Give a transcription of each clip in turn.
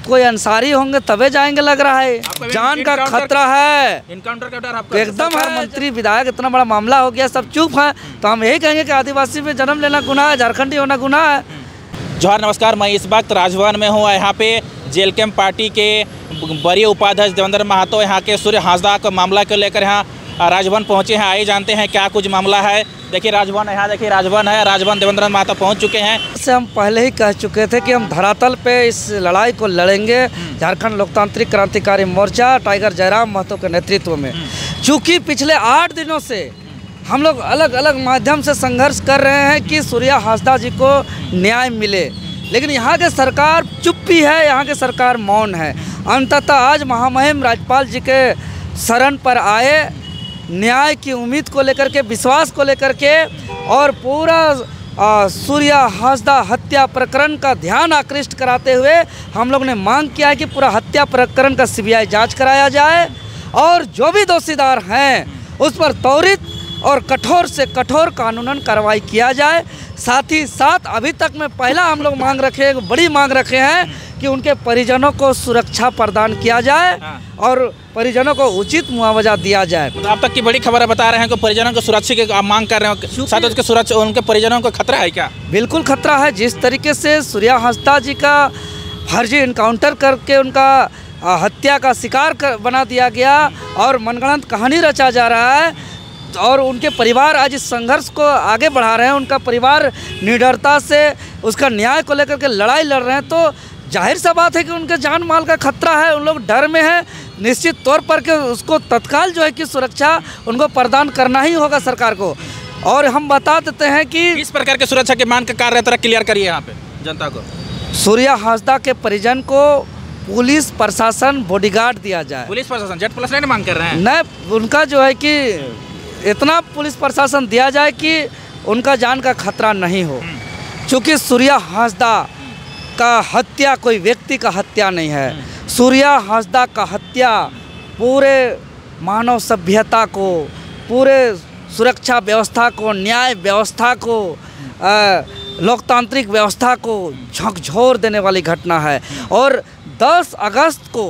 कोई अंसारी होंगे तबे जाएंगे लग रहा है। जान का खतरा है, इनकाउंटर का डर आपका एकदम है। मंत्री विधायक इतना बड़ा मामला हो गया, सब चुप है, तो हम यही कहेंगे कि आदिवासी में जन्म लेना गुनाह है, झारखंडी होना गुनाह है। जोहार, नमस्कार। मैं इस वक्त राजभवन में हूँ। यहाँ पे जेएलकेएम पार्टी के वरीय उपाध्यक्ष देवेंद्र महतो यहाँ के सूर्य हांसदा के मामला को लेकर यहाँ राजभवन पहुँचे हैं। आइए जानते हैं क्या कुछ मामला है। देखिए राजभवन, यहाँ देखिए राजभवन है। राजभवन देवेंद्र महतो पहुँच चुके हैं। इससे हम पहले ही कह चुके थे कि हम धरातल पे इस लड़ाई को लड़ेंगे, झारखंड लोकतांत्रिक क्रांतिकारी मोर्चा टाइगर जयराम महतो के नेतृत्व में। चूँकि पिछले 8 दिनों से हम लोग अलग अलग माध्यम से संघर्ष कर रहे हैं कि सूर्य हांसदा जी को न्याय मिले, लेकिन यहाँ के सरकार चुप्पी है, यहाँ के सरकार मौन है। अंततः आज महामहिम राज्यपाल जी के शरण पर आए, न्याय की उम्मीद को लेकर के, विश्वास को लेकर के, और पूरा सूर्य हांसदा हत्या प्रकरण का ध्यान आकृष्ट कराते हुए हम लोग ने मांग किया है कि पूरा हत्या प्रकरण का सीबीआई जांच कराया जाए और जो भी दोषीदार हैं उस पर त्वरित और कठोर से कठोर कानूनन कार्रवाई किया जाए। साथ ही साथ अभी तक में पहला हम लोग मांग रखे, एक बड़ी मांग रखे हैं कि उनके परिजनों को सुरक्षा प्रदान किया जाए और परिजनों को उचित मुआवजा दिया जाए। तो अब तक की बड़ी खबर बता रहे हैं कि परिजनों को सुरक्षा की आप मांग कर रहे हो, साथ उसके सुरक्षा, उनके परिजनों को खतरा है क्या? बिल्कुल खतरा है। जिस तरीके से सूर्य हांसदा जी का फर्जी इनकाउंटर करके उनका हत्या का शिकार बना दिया गया और मनगढ़ंत कहानी रचा जा रहा है, और उनके परिवार आज इस संघर्ष को आगे बढ़ा रहे हैं, उनका परिवार निडरता से उसका न्याय को लेकर के लड़ाई लड़ रहे हैं, तो जाहिर सा बात है कि उनके जान माल का खतरा है, उन लोग डर में हैं। निश्चित तौर पर कि उसको तत्काल जो है कि सुरक्षा उनको प्रदान करना ही होगा सरकार को। और हम बता देते हैं कि इस प्रकार के सुरक्षा के मांग का कार्य तरह क्लियर करिए यहाँ पे जनता को। सूर्य हांसदा के परिजन को पुलिस प्रशासन बॉडीगार्ड दिया जाए। पुलिस प्रशासन जेड प्लस नहीं मांग कर रहे हैं? नहीं, उनका जो है कि इतना पुलिस प्रशासन दिया जाए कि उनका जान का खतरा नहीं हो। क्योंकि सूर्य हांसदा का हत्या कोई व्यक्ति का हत्या नहीं है। सूर्य हांसदा का हत्या पूरे मानव सभ्यता को, पूरे सुरक्षा व्यवस्था को, न्याय व्यवस्था को, लोकतांत्रिक व्यवस्था को झकझोर देने वाली घटना है। और 10 अगस्त को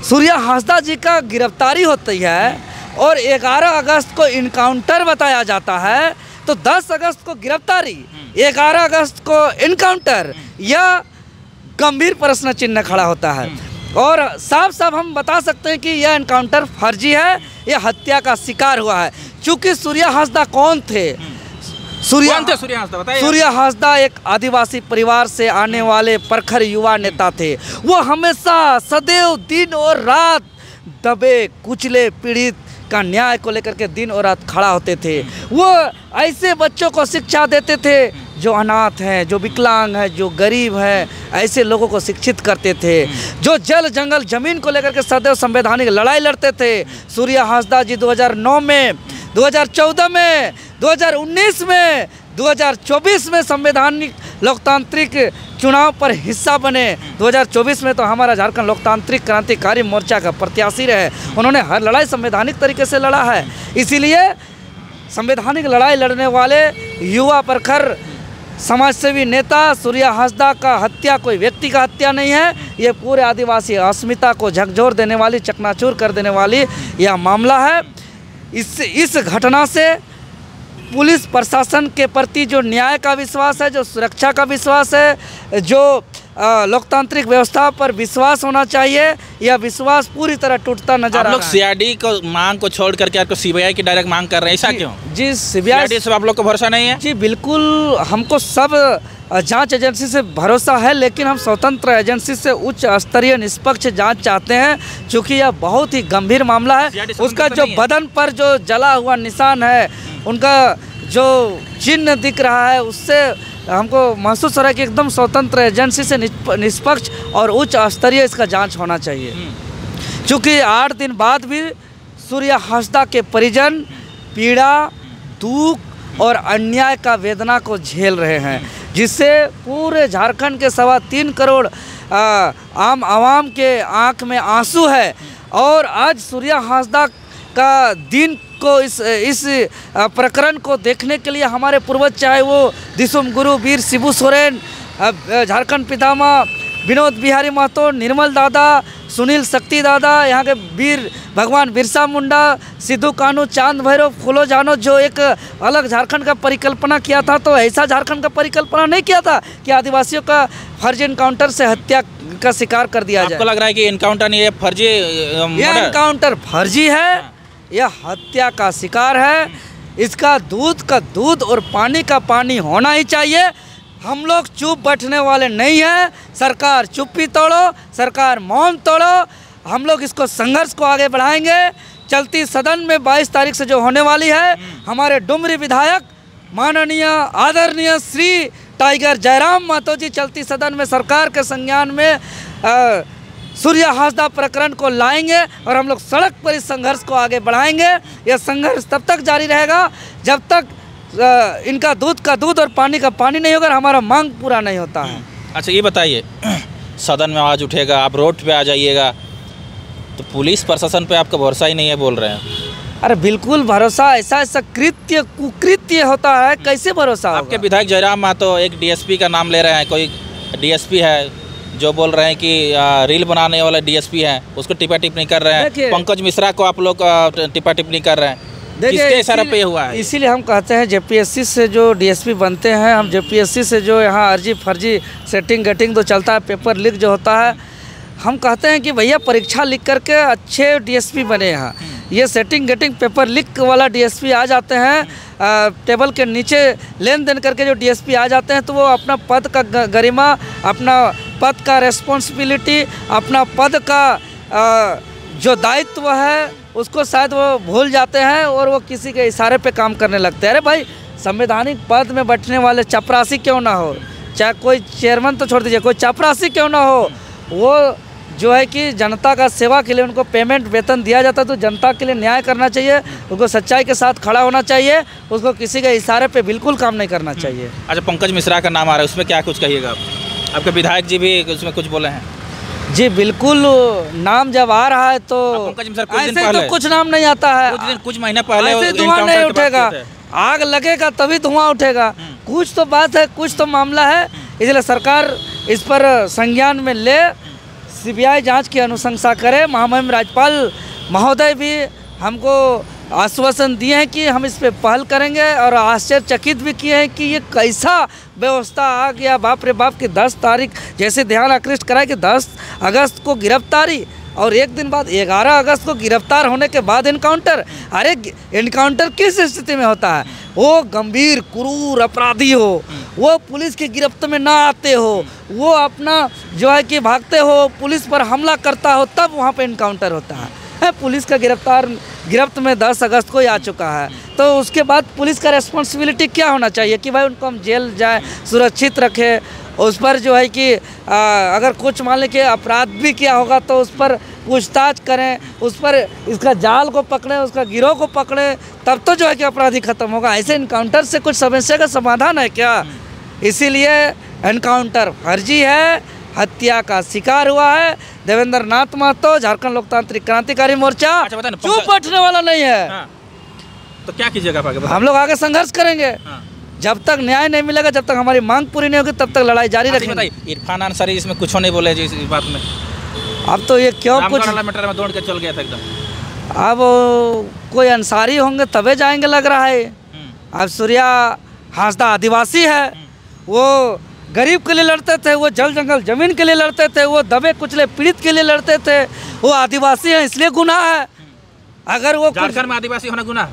सूर्य हांसदा जी का गिरफ्तारी होती है और 11 अगस्त को इनकाउंटर बताया जाता है, तो 10 अगस्त को गिरफ्तारी, 11 अगस्त को इनकाउंटर, यह गंभीर प्रश्न चिन्ह खड़ा होता है। और साफ साफ हम बता सकते हैं कि यह इनकाउंटर फर्जी है, यह हत्या का शिकार हुआ है। चूँकि सूर्य हांसदा कौन थे? सूर्य हांसदा एक आदिवासी परिवार से आने वाले प्रखर युवा नेता थे। वो हमेशा सदैव दिन और रात दबे कुचले पीड़ित का न्याय को लेकर के दिन और रात खड़ा होते थे। वो ऐसे बच्चों को शिक्षा देते थे जो अनाथ हैं, जो विकलांग हैं, जो गरीब हैं, ऐसे लोगों को शिक्षित करते थे। जो जल जंगल जमीन को लेकर के सदैव संवैधानिक लड़ाई लड़ते थे। सूर्य हांसदा जी 2009 में, 2014 में, 2019 में, 2024 में संवैधानिक लोकतांत्रिक चुनाव पर हिस्सा बने। 2024 में तो हमारा झारखंड लोकतांत्रिक क्रांतिकारी मोर्चा का प्रत्याशी रहे। उन्होंने हर लड़ाई संवैधानिक तरीके से लड़ा है। इसीलिए संवैधानिक लड़ाई लड़ने वाले युवा प्रखर समाजसेवी नेता सूर्य हांसदा का हत्या कोई व्यक्ति का हत्या नहीं है, ये पूरे आदिवासी अस्मिता को झकझोर देने वाली, चकनाचूर कर देने वाली यह मामला है। इस घटना से पुलिस प्रशासन के प्रति जो न्याय का विश्वास है, जो सुरक्षा का विश्वास है, जो लोकतांत्रिक व्यवस्था पर विश्वास होना चाहिए, यह विश्वास पूरी तरह टूटता नजर आ रहा है। आप लोग सीआईडी को मांग को छोड़ करके आपको सीबीआई की डायरेक्ट मांग कर रहे हैं, ऐसा क्यों? जी, सीबीआई से आप लोग को भरोसा नहीं है? जी बिल्कुल, हमको सब जांच एजेंसी से भरोसा है, लेकिन हम स्वतंत्र एजेंसी से उच्च स्तरीय निष्पक्ष जांच चाहते हैं। चूँकि यह बहुत ही गंभीर मामला है। उसका जो बदन पर जो जला हुआ निशान है, उनका जो चिन्ह दिख रहा है, उससे हमको महसूस हो रहा है कि एकदम स्वतंत्र एजेंसी से निष्पक्ष और उच्च स्तरीय इसका जांच होना चाहिए। क्योंकि 8 दिन बाद भी सूर्य हांसदा के परिजन पीड़ा, दुख और अन्याय का वेदना को झेल रहे हैं, जिससे पूरे झारखंड के 3.25 करोड़ आम आवाम के आंख में आंसू है। और आज सूर्य हांसदा का दिन को इस प्रकरण को देखने के लिए हमारे पूर्वज, चाहे वो दिसुम गुरु वीर शिबू सोरेन, झारखंड पितामह विनोद बिहारी महतो, निर्मल दादा, सुनील शक्ति दादा, यहाँ के वीर भगवान बिरसा मुंडा, सिद्धू कानू, चांद भैरव, फूलो जानो, जो एक अलग झारखंड का परिकल्पना किया था, तो ऐसा झारखंड का परिकल्पना नहीं किया था कि आदिवासियों का फर्जी इनकाउंटर से हत्या का शिकार कर दिया जाए। आपको लग रहा है कि इनकाउंटर नहीं, ये फर्जी यह इनकाउंटर फर्जी है, यह हत्या का शिकार है। इसका दूध का दूध और पानी का पानी होना ही चाहिए। हम लोग चुप बैठने वाले नहीं हैं। सरकार चुप्पी तोड़ो, सरकार मौन तोड़ो। हम लोग इसको संघर्ष को आगे बढ़ाएंगे। चलती सदन में 22 तारीख से जो होने वाली है, हमारे डुमरी विधायक माननीय आदरणीय श्री टाइगर जयराम महतो जी चलती सदन में सरकार के संज्ञान में सूर्य हासदा प्रकरण को लाएंगे और हम लोग सड़क पर इस संघर्ष को आगे बढ़ाएंगे। यह संघर्ष तब तक जारी रहेगा जब तक इनका दूध का दूध और पानी का पानी नहीं होगा, हमारा मांग पूरा नहीं होता है। अच्छा ये बताइए, सदन में आवाज़ उठेगा, आप रोड पे आ जाइएगा, तो पुलिस प्रशासन पे आपका भरोसा ही नहीं है बोल रहे हैं। अरे बिल्कुल भरोसा, ऐसा ऐसा कृत्य कुकृत्य होता है, कैसे भरोसा होगा? आपके विधायक जयराम महतो एक डीएसपी का नाम ले रहे हैं, कोई डीएसपी है जो बोल रहे हैं कि रील बनाने वाला डीएसपी है, उसको टिप्पा टिप्पणी कर रहे हैं। पंकज मिश्रा को आप लोग टिप्पा टिप्पणी कर रहे हैं, किसके इशारे पे हुआ है? इसीलिए हम कहते हैं जेपीएससी से जो डीएसपी बनते हैं, हम जेपीएससी से जो यहाँ अर्जी फर्जी सेटिंग गेटिंग तो चलता है, पेपर लीक जो होता है, हम कहते हैं कि भैया परीक्षा लिख करके अच्छे डीएसपी बने यहाँ। ये सेटिंग गेटिंग पेपर लीक वाला डीएसपी आ जाते हैं, टेबल के नीचे लेन देन करके जो डीएसपी आ जाते हैं, तो वो अपना पद का गरिमा, अपना पद का रेस्पॉन्सिबिलिटी, अपना पद का जो दायित्व है उसको शायद वो भूल जाते हैं और वो किसी के इशारे पे काम करने लगते हैं। अरे भाई, संवैधानिक पद में बैठने वाले चपरासी क्यों ना हो, चाहे कोई चेयरमैन तो छोड़ दीजिए, कोई चपरासी क्यों ना हो, वो जो है कि जनता का सेवा के लिए उनको पेमेंट वेतन दिया जाता है, तो जनता के लिए न्याय करना चाहिए, उसको सच्चाई के साथ खड़ा होना चाहिए, उसको किसी के इशारे पे बिल्कुल काम नहीं करना चाहिए। अच्छा, पंकज मिश्रा का नाम आ रहा है, उसमें क्या कुछ कहिएगा आप? आपके विधायक जी भी उसमें कुछ बोले हैं? जी बिल्कुल, नाम जब आ रहा है तो ऐसे तो कुछ नाम नहीं आता है, कुछ महीने पहले ऐसे धुआं नहीं उठेगा, आग लगेगा तभी धुआं उठेगा। कुछ तो बात है, कुछ तो मामला है, इसलिए सरकार इस पर संज्ञान में ले, सीबीआई जांच की अनुशंसा करे। महामहिम राज्यपाल महोदय भी हमको आश्वासन दिए हैं कि हम इस पे पहल करेंगे और आश्चर्यचकित भी किए हैं कि ये कैसा व्यवस्था आ गया, बाप रे बाप की 10 तारीख जैसे ध्यान आकृष्ट कराए कि 10 अगस्त को गिरफ्तारी और एक दिन बाद 11 अगस्त को गिरफ्तार होने के बाद इनकाउंटर। अरे इनकाउंटर किस स्थिति में होता है? वो गंभीर क्रूर अपराधी हो, वो पुलिस की गिरफ्त में ना आते हो, वो अपना जो है कि भागते हो, पुलिस पर हमला करता हो, तब वहाँ पे इनकाउंटर होता है। पुलिस का गिरफ्त में 10 अगस्त को ही आ चुका है, तो उसके बाद पुलिस का रेस्पॉन्सिबिलिटी क्या होना चाहिए कि भाई उनको हम जेल जाए, सुरक्षित रखें, उस पर जो है कि अगर कुछ मान लें कि अपराध भी किया होगा तो उस पर पूछताछ करें, उस पर इसका जाल को पकड़ें, उसका गिरोह को पकड़ें, तब तो जो है कि अपराधी खत्म होगा। ऐसे इनकाउंटर से कुछ समस्या का समाधान है क्या? इसीलिए इनकाउंटर फर्जी है, हत्या का शिकार हुआ है। देवेंद्र नाथ महतो, झारखंड लोकतांत्रिक क्रांतिकारी मोर्चा चुप बैठने वाला नहीं है। हाँ। तो क्या कीजिएगा आगे? हम लोग आगे संघर्ष करेंगे। हाँ। जब तक न्याय नहीं मिलेगा, जब तक हमारी मांग पूरी नहीं होगी, तब तक लड़ाई जारी रखेंगे। इरफान अंसारी इसमें कुछ नहीं बोले जी इस बात में? अब तो ये क्यों कुछ मैटर में दौड़ के चल गया था एकदम। अब कोई अंसारी होंगे तबे जाएंगे लग रहा है। अब सूर्या हासदा आदिवासी है, वो गरीब के लिए लड़ते थे, वो जल जंगल जमीन के लिए लड़ते थे, वो दबे कुचले पीड़ित के लिए लड़ते थे, वो आदिवासी हैं इसलिए गुनाह है। अगर वो झारखंड में आदिवासी होना गुनाह?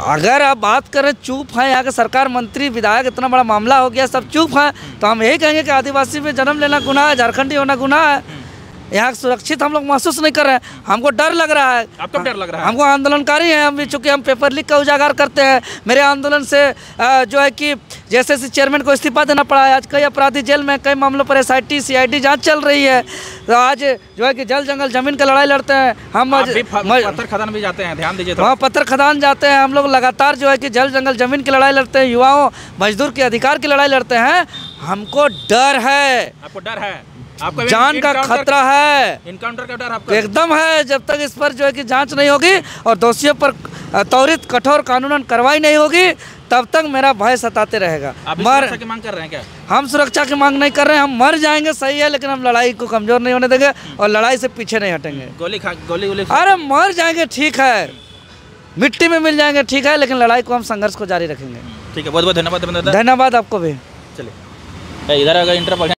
अगर आप बात करें चुप है, यहाँ के सरकार मंत्री विधायक इतना बड़ा मामला हो गया, सब चुप हैं, तो हम यही कहेंगे कि आदिवासी में जन्म लेना गुनाह है, झारखंडी होना गुनाह है। यहाँ सुरक्षित हम लोग महसूस नहीं कर रहे हैं, हमको डर लग रहा है। आपको डर लग रहा है? हमको आंदोलनकारी हैं हम भी, चूँकि हम पेपर लीक का उजागर करते हैं। मेरे आंदोलन से जो है कि जैसे चेयरमैन को इस्तीफा देना पड़ा है, आज कई अपराधी जेल में, कई मामलों पर SIT CID जांच चल रही है। तो आज जो है कि जल जंगल जमीन का लड़ाई लड़ते हैं हम। पत्थर खदान भी जाते हैं, ध्यान दीजिए। वहाँ पत्थर खदान जाते हैं हम लोग, लगातार जो है कि जल जंगल जमीन की लड़ाई लड़ते हैं, युवाओं मजदूर के अधिकार की लड़ाई लड़ते हैं। हमको डर है। आपको डर है? आपको जान का खतरा है, इनकाउंटर का डर आपको एकदम है। जब तक इस पर जो है कि जांच नहीं होगी और दोषियों पर त्वरित कठोर कानूनन कार्रवाई नहीं होगी, तब तक मेरा भय सताते रहेगा। आप सुरक्षा की मांग कर रहे हैं क्या? हम सुरक्षा की मांग नहीं कर रहे हैं, हम मर जाएंगे सही है, लेकिन हम लड़ाई को कमजोर नहीं होने देंगे और लड़ाई से पीछे नहीं हटेंगे। गोली अरे मर जाएंगे ठीक है, मिट्टी में मिल जाएंगे ठीक है, लेकिन लड़ाई को हम संघर्ष को जारी रखेंगे। ठीक है, बहुत बहुत धन्यवाद। धन्यवाद आपको भी। चलिए इधर अगर इंटर